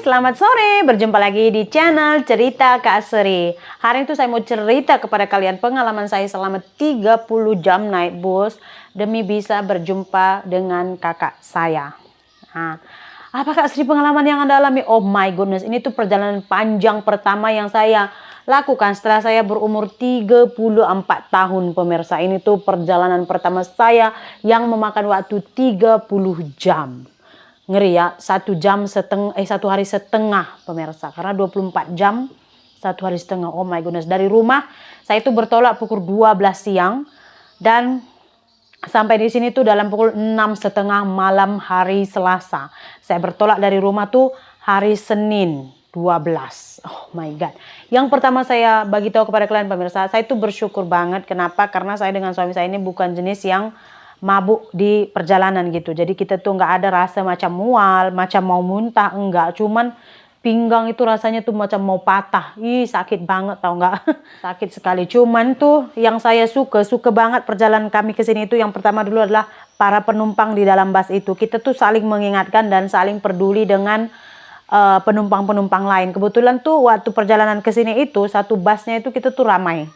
Selamat sore. Berjumpa lagi di channel Cerita Kak Seri. Hari itu saya mau cerita kepada kalian pengalaman saya selama 30 jam naik bus demi bisa berjumpa dengan kakak saya. Nah, apa Kak Seri pengalaman yang Anda alami? Oh my goodness, ini tuh perjalanan panjang pertama yang saya lakukan setelah saya berumur 34 tahun pemirsa. Ini tuh perjalanan pertama saya yang memakan waktu 30 jam. Ngeri ya, 1 hari setengah pemirsa, karena 24 jam 1 hari setengah. Oh my goodness, dari rumah saya itu bertolak pukul 12 siang dan sampai di sini tuh dalam pukul 6:30 malam hari Selasa. Saya bertolak dari rumah tuh hari Senin 12. Oh my god. Yang pertama saya bagi tahu kepada kalian pemirsa, saya itu bersyukur banget. Kenapa? Karena saya dengan suami saya ini bukan jenis yang mabuk di perjalanan gitu. Jadi kita tuh nggak ada rasa macam mual, macam mau muntah, enggak. Cuman pinggang itu rasanya tuh macam mau patah. Ih, sakit banget tau nggak? Sakit sekali. Cuman tuh yang saya suka banget perjalanan kami ke sini itu yang pertama dulu adalah para penumpang di dalam bus itu. Kita tuh saling mengingatkan dan saling peduli dengan penumpang-penumpang lain. Kebetulan tuh waktu perjalanan ke sini itu satu busnya itu kita tuh ramai.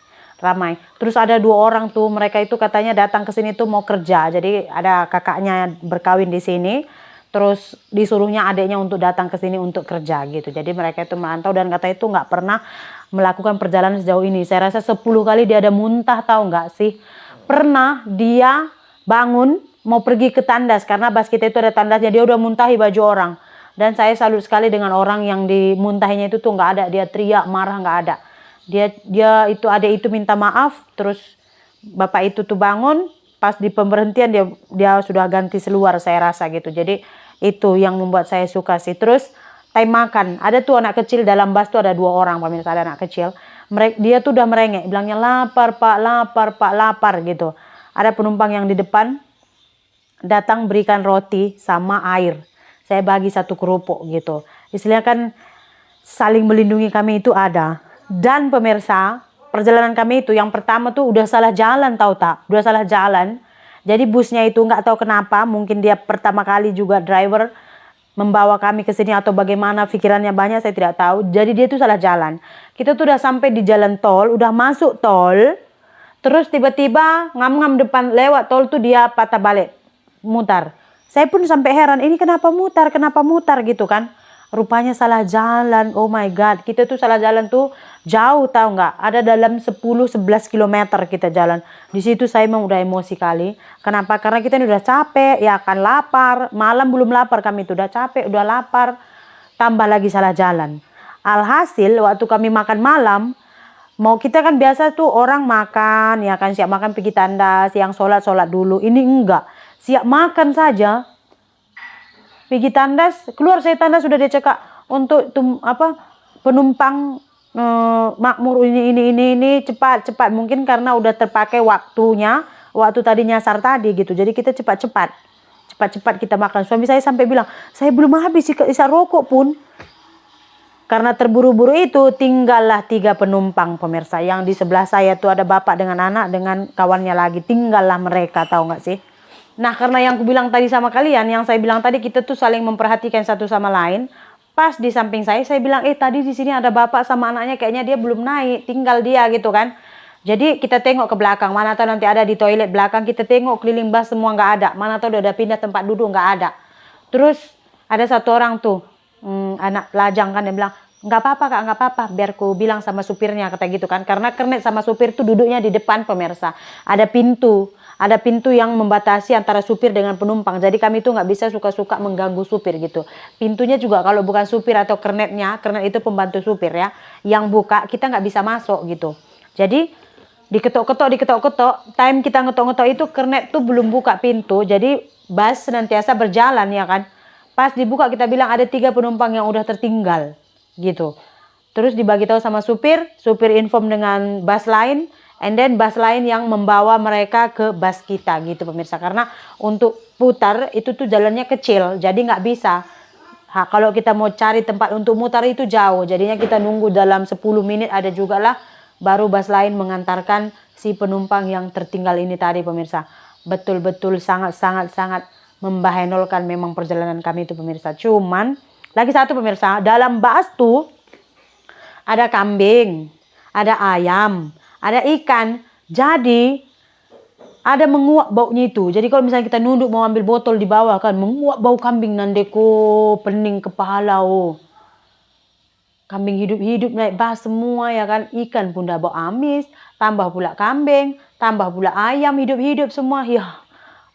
Terus ada 2 orang tuh, mereka itu katanya datang ke sini tuh mau kerja. Jadi ada kakaknya berkawin di sini, terus disuruhnya adiknya untuk datang ke sini untuk kerja gitu. Jadi mereka itu merantau dan katanya itu nggak pernah melakukan perjalanan sejauh ini. Saya rasa 10 kali dia ada muntah, tahu nggak sih? Pernah dia bangun mau pergi ke tandas karena bus kita itu ada tandasnya, dia udah muntahi baju orang. Dan saya salut sekali dengan orang yang dimuntahinya itu tuh nggak ada, dia teriak marah nggak ada. Dia itu adik itu minta maaf, terus bapak itu tuh bangun pas di pemberhentian dia sudah ganti seluar saya rasa gitu. Jadi itu yang membuat saya suka sih. Terus time makan, ada tuh anak kecil dalam bus tuh ada 2 orang pemirsa, ada anak kecil. Dia tuh udah merengek, bilangnya lapar pak, lapar pak, lapar gitu. Ada penumpang yang di depan datang berikan roti sama air. Saya bagi 1 kerupuk gitu. Istilahnya kan saling melindungi kami itu ada. Dan pemirsa, perjalanan kami itu yang pertama tuh udah salah jalan tahu tak? Udah salah jalan. Jadi busnya itu nggak tahu kenapa, mungkin dia pertama kali juga driver membawa kami ke sini atau bagaimana pikirannya banyak saya tidak tahu. Jadi dia tuh salah jalan. Kita tuh udah sampai di jalan tol, udah masuk tol. Terus tiba-tiba ngam-ngam depan lewat tol tuh dia patah balik, mutar. Saya pun sampai heran, ini kenapa mutar gitu kan. Rupanya salah jalan. Oh my god, kita tuh salah jalan tuh jauh tahu nggak? Ada dalam 10-11 km kita jalan. Di situ saya memang udah emosi kali. Kenapa? Karena kita ini udah capek, ya kan lapar. Malam belum lapar kami tuh udah capek, udah lapar. Tambah lagi salah jalan. Alhasil waktu kami makan malam, mau kita kan biasa tuh orang makan, ya kan siap makan pergi tandas, yang sholat dulu. Ini enggak, siap makan saja. Pergi tandas, keluar saya tandas sudah dia cekak untuk penumpang makmur ini cepat mungkin karena udah terpakai waktunya waktu tadi nyasar tadi gitu. Jadi kita cepat kita makan. Suami saya sampai bilang saya belum habis isa rokok pun. Karena terburu-buru itu tinggallah 3 penumpang pemirsa. Yang di sebelah saya tuh ada bapak dengan anak dengan kawannya lagi, tinggallah mereka, tahu nggak sih? Nah, karena yang aku bilang tadi sama kalian, yang saya bilang tadi kita tuh saling memperhatikan satu sama lain. Pas di samping saya bilang, tadi di sini ada bapak sama anaknya, kayaknya dia belum naik, tinggal dia gitu kan. Jadi kita tengok ke belakang, mana tahu nanti ada di toilet belakang, kita tengok keliling bus semua nggak ada. Mana tahu udah pindah tempat duduk nggak ada. Terus ada 1 orang tuh, anak lajang kan, dia bilang, nggak apa-apa kak, nggak apa-apa, biar ku bilang sama supirnya, kata gitu kan. Karena kernet sama supir tuh duduknya di depan pemirsa. Ada pintu yang membatasi antara supir dengan penumpang. Jadi kami tuh nggak bisa suka-suka mengganggu supir gitu. Pintunya juga kalau bukan supir atau kernet itu pembantu supir ya, yang buka, kita nggak bisa masuk gitu. Jadi diketok-ketok, time kita ngetok-ngetok itu kernet tuh belum buka pintu. Jadi bus senantiasa berjalan ya kan. Pas dibuka kita bilang ada 3 penumpang yang udah tertinggal gitu. Terus dibagi tahu sama supir inform dengan bus lain. And then bus lain yang membawa mereka ke bus kita gitu pemirsa. Karena untuk putar itu tuh jalannya kecil, jadi nggak bisa. Kalau kita mau cari tempat untuk mutar itu jauh. Jadinya kita nunggu dalam 10 menit ada juga lah. Baru bus lain mengantarkan si penumpang yang tertinggal ini tadi pemirsa. Betul-betul sangat membahayakan memang perjalanan kami itu pemirsa. Cuman Lagi satu pemirsa, dalam bas tuh ada kambing, ada ayam, ada ikan. Jadi ada menguap baunya itu. Jadi kalau misalnya kita nunduk mau ambil botol di bawah kan, menguap bau kambing nandeko, pening kepala oh. Kambing hidup-hidup naik bas semua ya kan. Ikan pun dah bau amis, tambah pula kambing, tambah pula ayam hidup-hidup semua. Ya,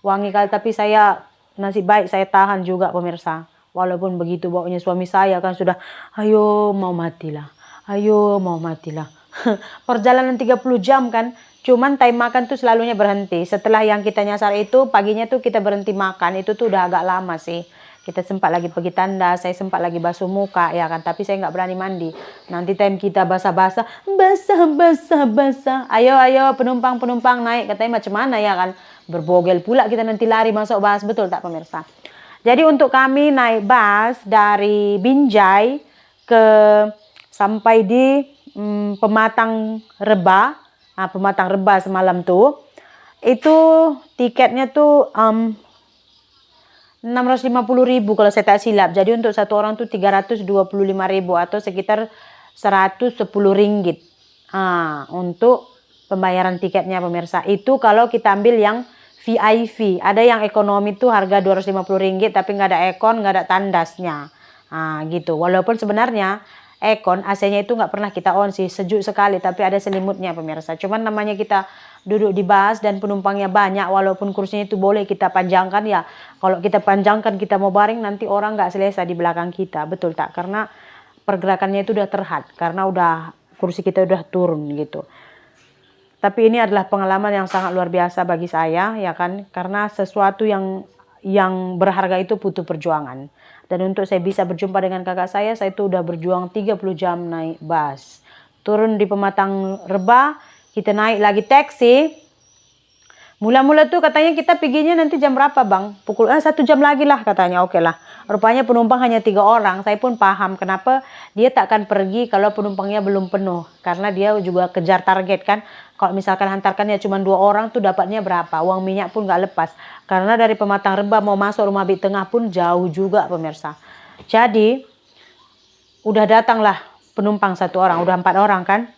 wangi kali, tapi saya nasib baik saya tahan juga pemirsa. Walaupun begitu baunya suami saya kan sudah, ayo mau matilah, ayo mau matilah. Perjalanan 30 jam kan, cuman time makan tuh selalunya berhenti. Setelah yang kita nyasar itu, paginya tuh kita berhenti makan, itu tuh udah agak lama sih. Kita sempat lagi pergi tandas, saya sempat lagi basuh muka ya kan, tapi saya nggak berani mandi. Nanti time kita basah-basah, basah. Ayo penumpang naik, katanya macam mana ya kan. Berbogel pula kita nanti lari masuk bus, betul tak pemirsa? Jadi untuk kami naik bus dari Binjai ke sampai di Pematang Reba. Nah, Pematang Reba semalam tuh, itu tiketnya tuh 650.000 kalau saya tak silap. Jadi untuk satu orang tuh 325.000 atau sekitar 110 ringgit. Untuk pembayaran tiketnya pemirsa. Itu kalau kita ambil yang VIP. Ada yang ekonomi tuh harga 250 ringgit tapi nggak ada ekon, nggak ada tandasnya. Gitu. Walaupun sebenarnya ekon AC-nya itu nggak pernah kita on sih, sejuk sekali, tapi ada selimutnya pemirsa. Cuman namanya kita duduk di bus dan penumpangnya banyak, walaupun kursinya itu boleh kita panjangkan ya. Kalau kita panjangkan kita mau baring nanti orang nggak selesa di belakang kita, betul tak? Karena pergerakannya itu udah terhad, karena udah kursi kita udah turun gitu. Tapi ini adalah pengalaman yang sangat luar biasa bagi saya ya kan, karena sesuatu yang berharga itu butuh perjuangan. Dan untuk saya bisa berjumpa dengan kakak saya itu udah berjuang 30 jam naik bus. Turun di Pematang Reba, kita naik lagi taksi. Mula-mula tuh katanya kita perginya nanti jam berapa bang? Pukul 1 jam lagi lah katanya, oke lah. Rupanya penumpang hanya 3 orang, saya pun paham kenapa dia tak akan pergi kalau penumpangnya belum penuh. Karena dia juga kejar target kan. Kalau misalkan hantarkannya cuma 2 orang tuh dapatnya berapa? Uang minyak pun gak lepas. Karena dari Pematang Reba mau masuk Rumah Bik Tengah pun jauh juga pemirsa. Jadi udah datanglah penumpang 1 orang, udah 4 orang kan.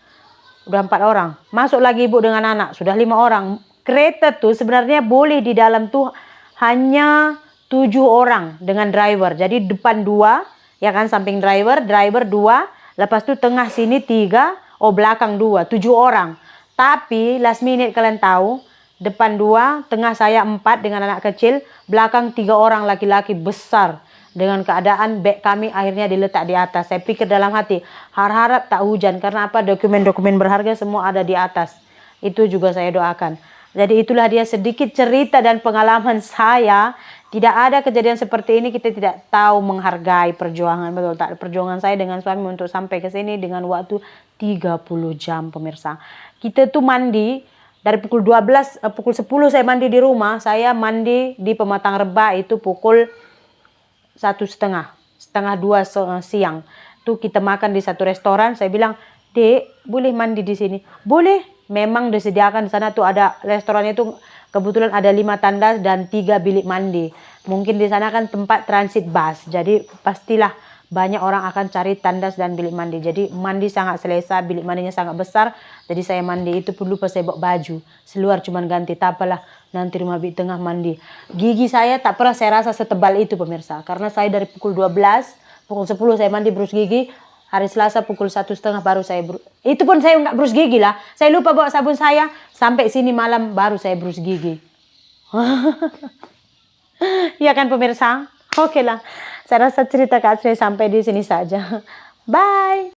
Udah 4 orang. Masuk lagi ibu dengan anak, sudah 5 orang. Kereta tuh sebenarnya boleh di dalam tuh hanya 7 orang dengan driver. Jadi depan 2, ya kan, samping driver 2, lepas itu tengah sini 3, belakang 2, 7 orang. Tapi last minute kalian tahu, depan 2, tengah saya 4 dengan anak kecil, belakang 3 orang laki-laki besar. Dengan keadaan beg kami akhirnya diletak di atas. Saya pikir dalam hati, harap-harap tak hujan. Karena apa? Dokumen-dokumen berharga semua ada di atas. Itu juga saya doakan. Jadi itulah dia sedikit cerita dan pengalaman saya. Tidak ada kejadian seperti ini kita tidak tahu menghargai perjuangan. Betul tak? Perjuangan saya dengan suami untuk sampai ke sini dengan waktu 30 jam pemirsa. Kita tuh mandi dari pukul 12, pukul 10 saya mandi di rumah. Saya mandi di Pematang Reba itu pukul 1:30, setengah 2 siang. Tuh kita makan di satu restoran. Saya bilang, Dek, boleh mandi di sini? Boleh. Memang disediakan di sana tuh ada restorannya itu kebetulan ada 5 tandas dan 3 bilik mandi. Mungkin di sana kan tempat transit bus. Jadi pastilah banyak orang akan cari tandas dan bilik mandi. Jadi mandi sangat selesa, bilik mandinya sangat besar. Jadi saya mandi itu pun lupa saya bawa baju. Seluar cuman ganti, tak apalah nanti Rumah Bik Tengah mandi. Gigi saya tak pernah saya rasa setebal itu pemirsa. Karena saya dari pukul 12, pukul 10 saya mandi berus gigi. Hari Selasa pukul 1:30 baru saya itu pun saya nggak brus gigi lah. Saya lupa bawa sabun saya. Sampai sini malam baru saya brus gigi. Ya kan pemirsa? Oke lah. Saya rasa cerita Kak Sri sampai di sini saja. Bye.